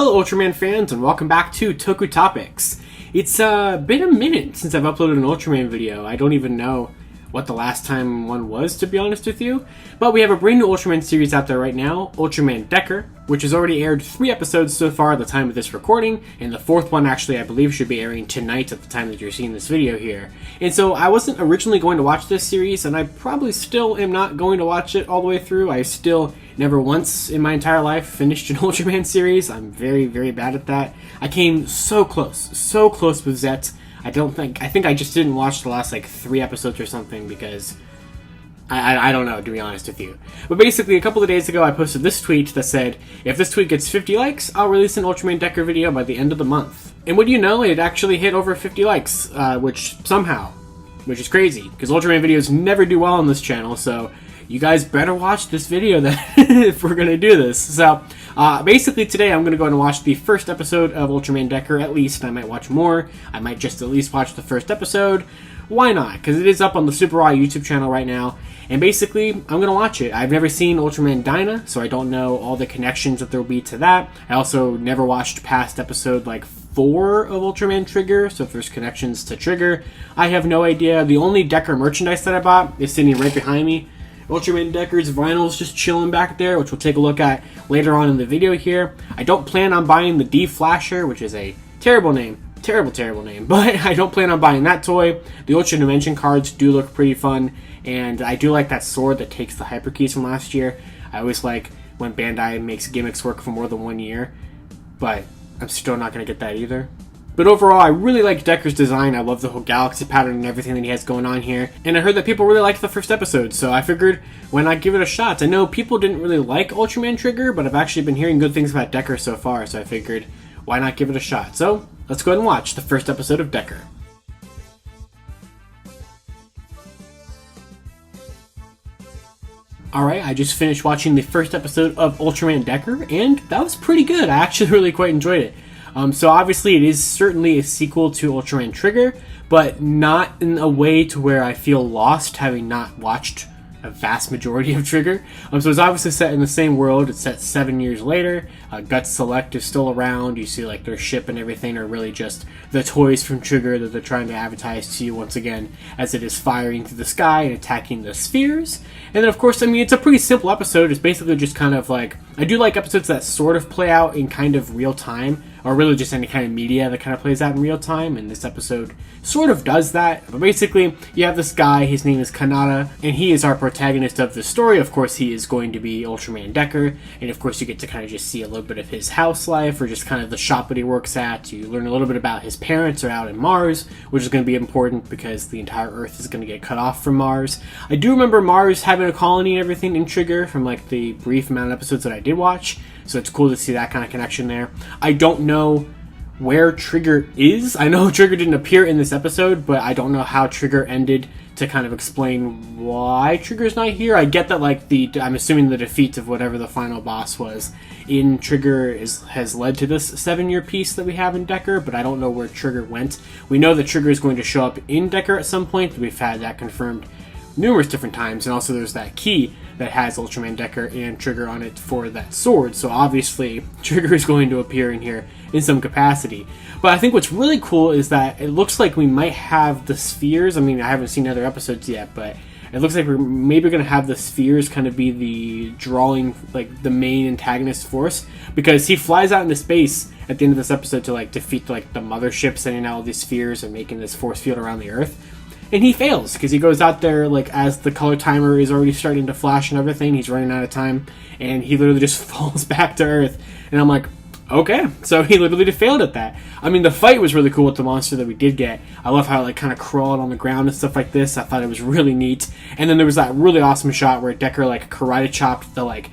Hello Ultraman fans and welcome back to Toku Topics. It's been a minute since I've uploaded an Ultraman video. I don't even know what the last time one was, to be honest with you. But we have a brand new Ultraman series out there right now, Ultraman Decker, which has already aired 3 episodes so far at the time of this recording, and the 4th one actually I believe should be airing tonight at the time that you're seeing this video here. And so I wasn't originally going to watch this series, and I probably still am not going to watch it all the way through. I still never once in my entire life finished an Ultraman series. I'm very, very bad at that. I came so close with Zet. I think I just didn't watch the last 3 episodes or something because I don't know, to be honest with you. But basically, a couple of days ago I posted this tweet that said, if this tweet gets 50 likes, I'll release an Ultraman Decker video by the end of the month. And what do you know, it actually hit over 50 likes, which is crazy, because Ultraman videos never do well on this channel, so you guys better watch this video if we're going to do this. So, basically today I'm going to go and watch the first episode of Ultraman Decker, at least. I might watch more. I might just at least watch the first episode. Why not? Because it is up on the Super Raw YouTube channel right now. And basically, I'm going to watch it. I've never seen Ultraman Dyna, so I don't know all the connections that there will be to that. I also never watched past episode 4 of Ultraman Trigger, so if there's connections to Trigger, I have no idea. The only Decker merchandise that I bought is sitting right behind me. Ultraman Decker's vinyl's just chilling back there, which we'll take a look at later on in the video here. I don't plan on buying the D-Flasher, which is a terrible name. Terrible name. But I don't plan on buying that toy. The Ultra Dimension cards do look pretty fun, and I do like that sword that takes the hyper keys from last year. I always like when Bandai makes gimmicks work for more than 1 year, but I'm still not going to get that either. But overall, I really like Decker's design. I love the whole galaxy pattern and everything that he has going on here. And I heard that people really liked the first episode, so I figured, why not give it a shot? I know people didn't really like Ultraman Trigger, but I've actually been hearing good things about Decker so far, so I figured, why not give it a shot? So, let's go ahead and watch the first episode of Decker. Alright, I just finished watching the first episode of Ultraman Decker, and that was pretty good. I actually really quite enjoyed it. So obviously it is certainly a sequel to Ultraman Trigger, but not in a way to where I feel lost having not watched a vast majority of Trigger. So it's obviously set in the same world. It's set 7 years later. Guts Select is still around. You see their ship and everything are really just the toys from Trigger that they're trying to advertise to you once again as it is firing through the sky and attacking the spheres. And then of course, it's a pretty simple episode. It's basically just kind of I do like episodes that sort of play out in kind of real time, or really just any kind of media that kind of plays out in real time, and this episode sort of does that. But basically, you have this guy, his name is Kanata, and he is our protagonist of the story. Of course, he is going to be Ultraman Decker, and of course you get to kind of just see a little bit of his house life, or just kind of the shop that he works at. You learn a little bit about his parents are out in Mars, which is going to be important because the entire Earth is going to get cut off from Mars. I do remember Mars having a colony and everything in Trigger from the brief amount of episodes that I did watch, so it's cool to see that kind of connection there. I don't know where Trigger is. I know Trigger didn't appear in this episode, but I don't know how Trigger ended to kind of explain why Trigger's not here. I get that I'm assuming the defeat of whatever the final boss was in Trigger has led to this 7-year piece that we have in Decker, but I don't know where Trigger went. We know that Trigger is going to show up in Decker at some point. We've had that confirmed numerous different times, and also there's that key that has Ultraman Decker and Trigger on it for that sword, so obviously Trigger is going to appear in here in some capacity. But I think what's really cool is that it looks like we might have the spheres. I haven't seen other episodes yet, but it looks like we're maybe going to have the spheres kind of be the drawing, the main antagonist force, because he flies out into space at the end of this episode to defeat the mothership, sending out all these spheres and making this force field around the Earth. And he fails, because he goes out there, as the color timer is already starting to flash and everything, he's running out of time, and he literally just falls back to Earth. And I'm like, okay, so he literally just failed at that. The fight was really cool with the monster that we did get. I love how it kind of crawled on the ground and stuff like this. I thought it was really neat. And then there was that really awesome shot where Decker, karate chopped the,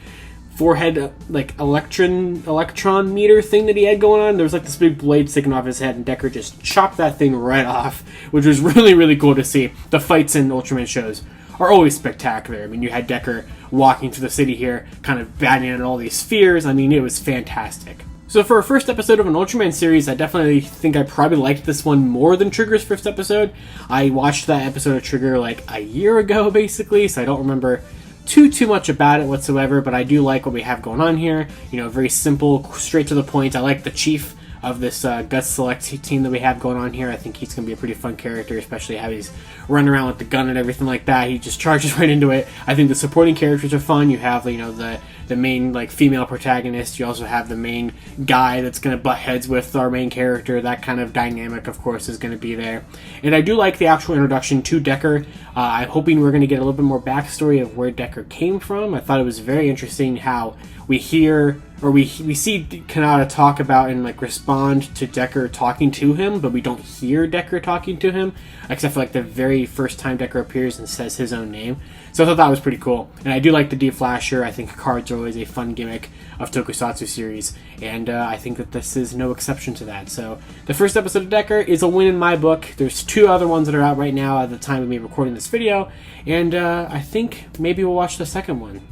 forehead electron meter thing that he had going on. There was this big blade sticking off his head, and Decker just chopped that thing right off, which was really cool to see. The fights in Ultraman shows are always spectacular. You had Decker walking through the city here, kind of batting at all these spheres. It was fantastic. So for a first episode of an Ultraman series, I definitely think I probably liked this one more than Trigger's first episode. I watched that episode of Trigger a year ago, basically, so I don't remember too much about it whatsoever, but I do like what we have going on here. You know, very simple, straight to the point. I like the chief of this Guts Select team that we have going on here. I think he's going to be a pretty fun character, especially how he's running around with the gun and everything like that. He just charges right into it. I think the supporting characters are fun. You have, you know, the main like female protagonist. You also have the main guy that's going to butt heads with our main character. That kind of dynamic, of course, is going to be there. And I do like the actual introduction to Decker. I'm hoping we're going to get a little bit more backstory of where Decker came from. I thought it was very interesting how we hear, or we see Kanata talk about and like respond to Decker talking to him, but we don't hear Decker talking to him, except for like the very first time Decker appears and says his own name. So I thought that was pretty cool. And I do like the deflasher. I think cards are always a fun gimmick of Tokusatsu series, and I think that this is no exception to that. So the first episode of Decker is a win in my book. There's 2 other ones that are out right now at the time of me recording this video, and I think maybe we'll watch the second one.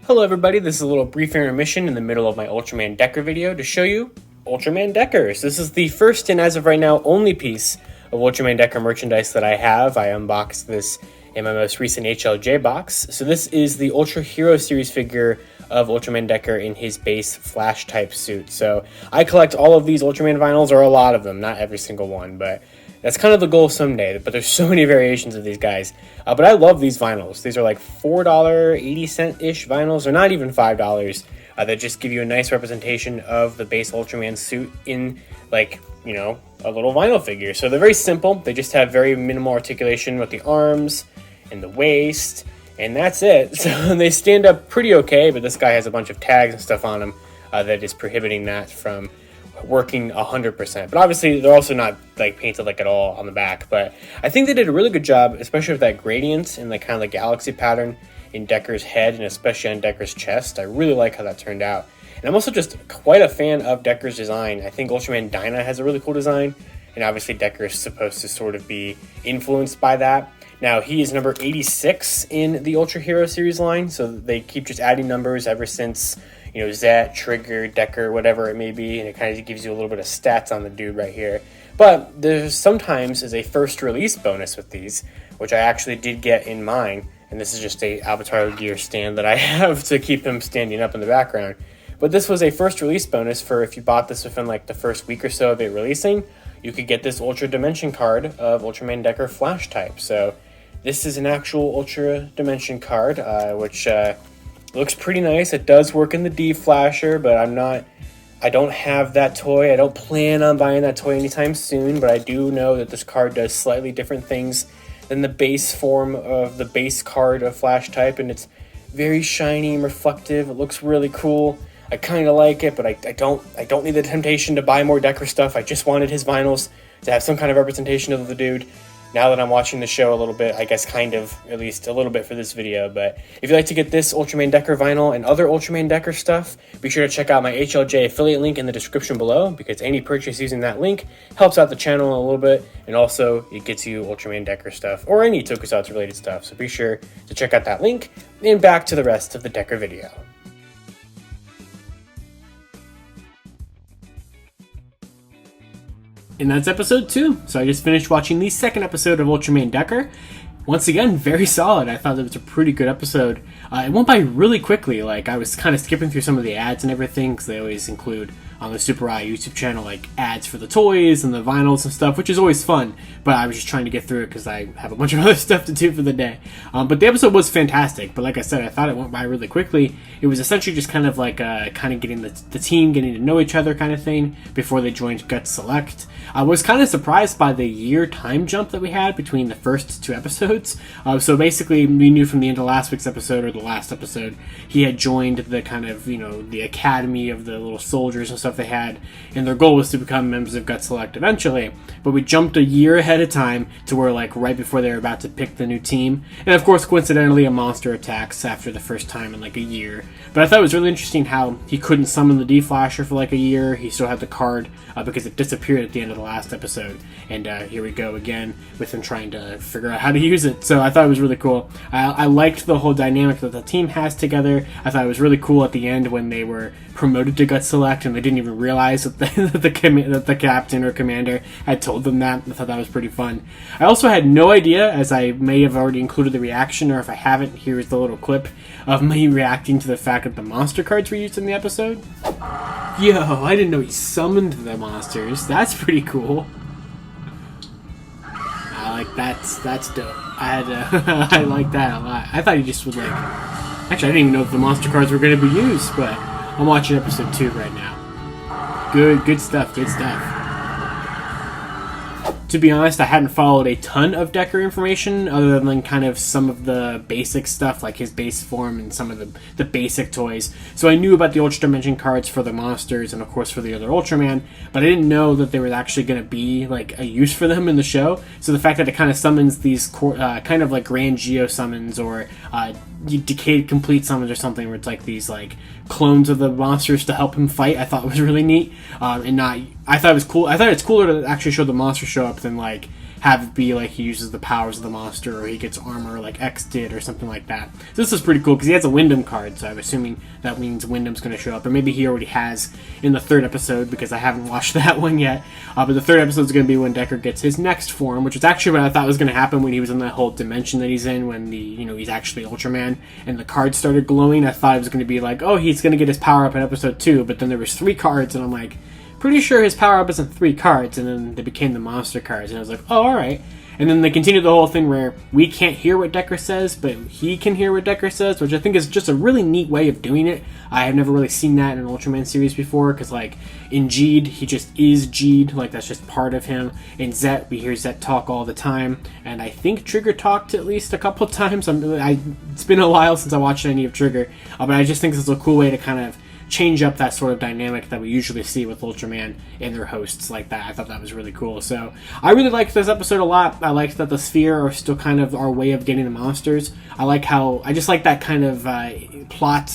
Hello everybody, this is a little brief intermission in the middle of my Ultraman Decker video to show you Ultraman Deckers. This is the first and as of right now only piece of Ultraman Decker merchandise that I have. I unboxed this in my most recent HLJ box. So this is the Ultra Hero Series figure of Ultraman Decker in his base Flash type suit. So I collect all of these Ultraman vinyls, or a lot of them, not every single one, but that's kind of the goal someday. But there's so many variations of these guys. But I love these vinyls. These are like $4.80-ish vinyls, or not even $5, that just give you a nice representation of the base Ultraman suit in, like, you know, a little vinyl figure. So they're very simple. They just have very minimal articulation with the arms and the waist, and that's it. So they stand up pretty okay, but this guy has a bunch of tags and stuff on him that is prohibiting that from working 100%. But obviously they're also not like painted like at all on the back, but I think they did a really good job, especially with that gradient and like kind of the galaxy pattern in Decker's head, and especially on Decker's chest. I really like how that turned out. And I'm also just quite a fan of Decker's design. I think Ultraman Dyna has a really cool design, and obviously Decker is supposed to sort of be influenced by that. Now, he is number 86 in the Ultra Hero series line, so they keep just adding numbers ever since, you know, Zet, Trigger, Decker, whatever it may be, and it kind of gives you a little bit of stats on the dude right here. But there's sometimes is a first release bonus with these, which I actually did get in mine, and this is just a Avatar gear stand that I have to keep him standing up in the background. But this was a first release bonus for if you bought this within like the first week or so of it releasing, you could get this Ultra Dimension card of Ultraman Decker Flash type. So this is an actual Ultra Dimension card, which looks pretty nice. It does work in the D-Flasher, but I don't have that toy. I don't plan on buying that toy anytime soon, but I do know that this card does slightly different things than the base form of the base card of Flash type, and it's very shiny and reflective. It looks really cool. I kind of like it, but I don't need the temptation to buy more Decker stuff. I just wanted his vinyls to have some kind of representation of the dude. Now that I'm watching the show a little bit, I guess kind of, at least a little bit for this video, but if you'd like to get this Ultraman Decker vinyl and other Ultraman Decker stuff, be sure to check out my HLJ affiliate link in the description below, because any purchase using that link helps out the channel a little bit, and also it gets you Ultraman Decker stuff, or any Tokusatsu related stuff, so be sure to check out that link, and back to the rest of the Decker video. And that's episode 2. So I just finished watching the second episode of Ultraman Decker. Once again, very solid. I thought it was a pretty good episode. It went by really quickly. Like, I was kind of skipping through some of the ads and everything, because they always include on the Super Eye YouTube channel, like, ads for the toys and the vinyls and stuff, which is always fun. But I was just trying to get through it because I have a bunch of other stuff to do for the day. But the episode was fantastic. But like I said, I thought it went by really quickly. It was essentially just kind of like kind of getting the team getting to know each other kind of thing before they joined Guts Select. I was kind of surprised by the year time jump that we had between the first 2 episodes. So basically, we knew from the end of last week's episode, or the last episode, he had joined the kind of, you know, the academy of the little soldiers and stuff they had, and their goal was to become members of Guts Select eventually. But we jumped a year ahead of time to where, like, right before they were about to pick the new team. And of course, coincidentally, a monster attacks after the first time in like a year. But I thought it was really interesting how he couldn't summon the D-Flasher for like a year. He still had the card because it disappeared at the end of the last episode. And here we go again with him trying to figure out how to use it. So I thought it was really cool. I liked the whole dynamic that the team has together. I thought it was really cool at the end when they were promoted to Guts Select and they didn't even realize that that the captain or commander had told them that. I thought that was pretty fun. I also had no idea, as I may have already included the reaction, or if I haven't, here's the little clip of me reacting to the fact that the monster cards were used in the episode. Yo, I didn't know he summoned the monsters. That's pretty cool. That's dope. I like that a lot. I thought he just would like. Actually, I didn't even know if the monster cards were going to be used, but I'm watching episode 2 right now. Good stuff. Good stuff. To be honest, I hadn't followed a ton of Decker information other than kind of some of the basic stuff, like his base form and some of the basic toys. So I knew about the Ultra Dimension cards for the monsters and, of course, for the other Ultraman, but I didn't know that there was actually going to be like a use for them in the show. So the fact that it kind of summons these kind of like Grand Geo summons or Decayed Complete summons or something, where it's like these like clones of the monsters to help him fight, I thought was really neat. I thought it was cool. I thought it's cooler to actually show the monster show up than like have it be like he uses the powers of the monster or he gets armor like X did or something like that. So this is pretty cool because he has a Wyndham card, so I'm assuming that means Wyndham's going to show up, or maybe he already has in the 3rd episode because I haven't watched that one yet. But the 3rd episode is going to be when Decker gets his next form, which is actually what I thought was going to happen when he was in that whole dimension that he's in, when he's actually Ultraman and the cards started glowing. I thought it was going to be like, oh, he's going to get his power up in episode 2, but then there was 3 cards, and I'm like, pretty sure his power up isn't 3 cards, and then they became the monster cards, and I was like, oh, alright. And then they continued the whole thing where we can't hear what Decker says, but he can hear what Decker says, which I think is just a really neat way of doing it. I have never really seen that in an Ultraman series before, because like in Geed, he just is Geed, like that's just part of him. In Zet, we hear Zet talk all the time, and I think Trigger talked at least a couple of times. It's been a while since I watched any of Trigger, but I just think this is a cool way to kind of change up that sort of dynamic that we usually see with Ultraman and their hosts like that. I thought that was really cool. So I really liked this episode a lot. I liked that the Sphere are still kind of our way of getting the monsters. I just like that kind of plot,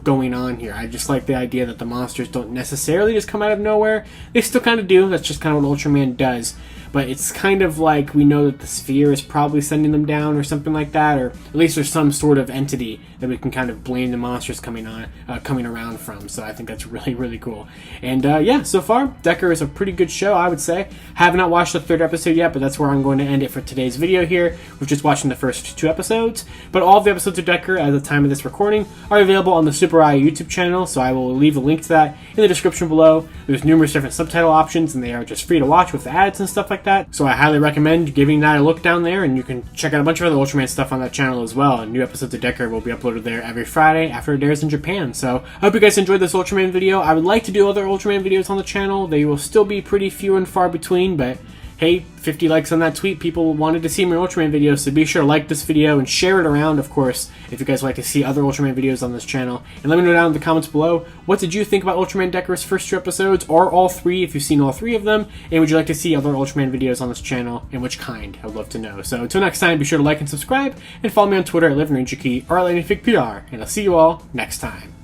going on here. I just like the idea that the monsters don't necessarily just come out of nowhere. They still kind of do. That's just kind of what Ultraman does. But it's kind of like we know that the Sphere is probably sending them down or something like that, or at least there's some sort of entity that we can kind of blame the monsters coming around from. So I think that's really, really cool. And so far, Decker is a pretty good show, I would say. Have not watched the 3rd episode yet, but that's where I'm going to end it for today's video here. We're just watching the first 2 episodes. But all of the episodes of Decker, at the time of this recording, are available on the Super Eye YouTube channel, so I will leave a link to that in the description below. There's numerous different subtitle options, and they are just free to watch with ads and stuff like that. So I highly recommend giving that a look down there, and you can check out a bunch of other Ultraman stuff on that channel as well. And new episodes of Decker will be uploaded there every Friday after it airs in Japan. So I hope you guys enjoyed this Ultraman video. I would like to do other Ultraman videos on the channel. They will still be pretty few and far between, but hey, 50 likes on that tweet. People wanted to see more Ultraman videos, so be sure to like this video and share it around, of course, if you guys would like to see other Ultraman videos on this channel. And let me know down in the comments below, what did you think about Ultraman Decker's first 2 episodes, or all 3 if you've seen all 3 of them, and would you like to see other Ultraman videos on this channel, and which kind? I'd love to know. So until next time, be sure to like and subscribe, and follow me on Twitter at LiveRangerKey or at LightningFigPR, and I'll see you all next time.